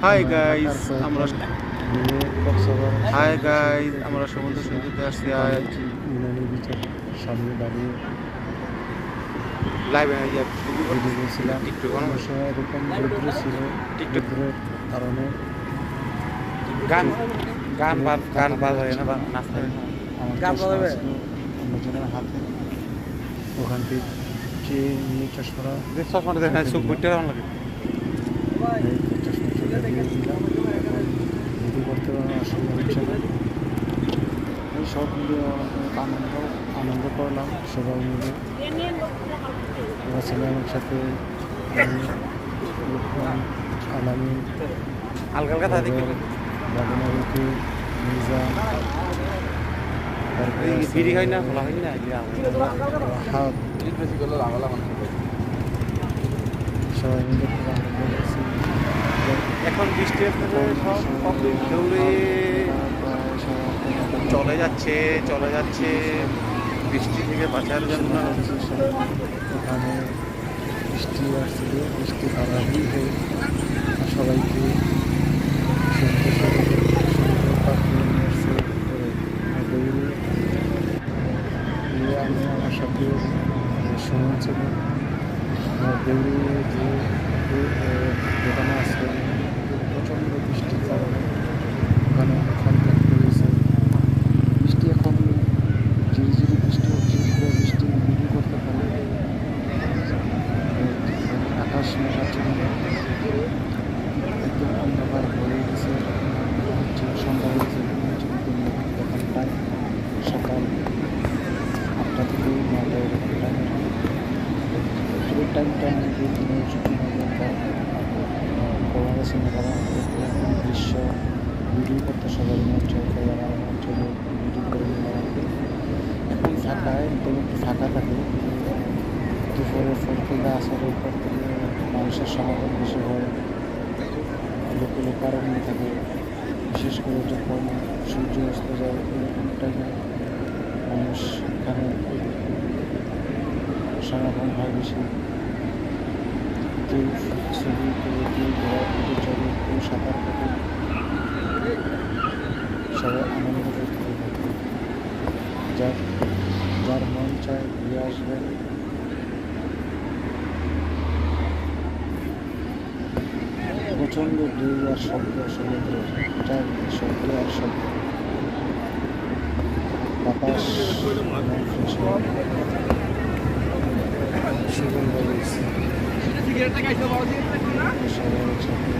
Hi guys আমরা hi guys আমরা সমুদ্র সৈকতে আসছি ইউনানি বিচার সামনে দাঁড়িয়ে লাইভে ভিডিও করেছিলাম। টিকটক অনেক সময় এরকম রৌদ্র ছিল, রৌদ্রের কারণে গান গান গান বাজায় না নাচতে হবে না। আমার গান চশমা বাজাবে? ছিল অন্যজনের হাতে, ওখান থেকে নিয়ে চশমাটা চশমাটা দেখেন চোখ বুঝতে কেমন লাগে চশমা চলে দিয়ে দিলাম। এখন ভিডিও করতে অসুবিধা হচ্ছে না। এই সব মিলিয়ে অনেক আনন্দ করলাম সবাই মিলে। ওরা ছিল আমার সাথে, আমি, লোকমান, আলামিন, হালকা হালকা থাকে বাবনারুকি, মিজান, তারপরে আছে বিড়ি খাই না খোলা হয় না রাহাত, সবাই মিলে খুব আনন্দ করছি। এখন বৃষ্টি আসতেছে সব দৌড়ে চলে যাচ্ছে বৃষ্টি থেকে বাঁচার জন্য। ওখানে বৃষ্টি আসছিল, বৃষ্টি ভালোই হয়ে সবাইকে সমুদ্র পার করে নিয়ে আসছে। দৌড়ে গিয়ে আমি আমার সাথে সুমন ছিল, দৌড়ে যে দোকানে আসছে প্রচণ্ড বৃষ্টির কারণে ওখানে অনেকক্ষণ থাকতে হয়েছে। বৃষ্টি এখন ঝিরিঝিরি বৃষ্টি হচ্ছে, পুরো বৃষ্টি বিক্রি করতে পারে। আকাশ মেঘাচ্ছন্ন, একদম অন্ধকার হয়ে গেছে, সন্ধ্যা হয়েছে। এখন টাইম সকাল 8টা থেকে 9টা এরকম টাইম। পুরো টাইমটা মধ্যে দিনের ছুটি হবে করা গেছে না, কারণ এরকম দৃশ্য ভিডিও করতে সবাই মন চায়, আমার মন চলে ভিডিও করে নিলাম। এখন ফাঁকায় একদম একটু ফাঁকা থাকে, দুপুরের পর থেকে আসরের পর থেকে মানুষের সমাগম বেশি হয়, লোকে লোকারণ্য থাকে। বিশেষ করে যখন সূর্য অস্ত যায় এরকম টাইমে মানুষ এখানে সমাগম হয় বেশি। কেউ ছবি করে, কেউ ঘোরাঘুরি চলে, কেউ সাঁতার কাটে, সবাই আনন্দ করতে থাকে। যার মন চায় ঘুরে আসবেন। প্রচণ্ড ঢেউ আর শব্দ, সমুদ্রের চারদিকে শব্দ আর শব্দ, বাতাস সুগন্ধ রয়েছে। সবার সাথে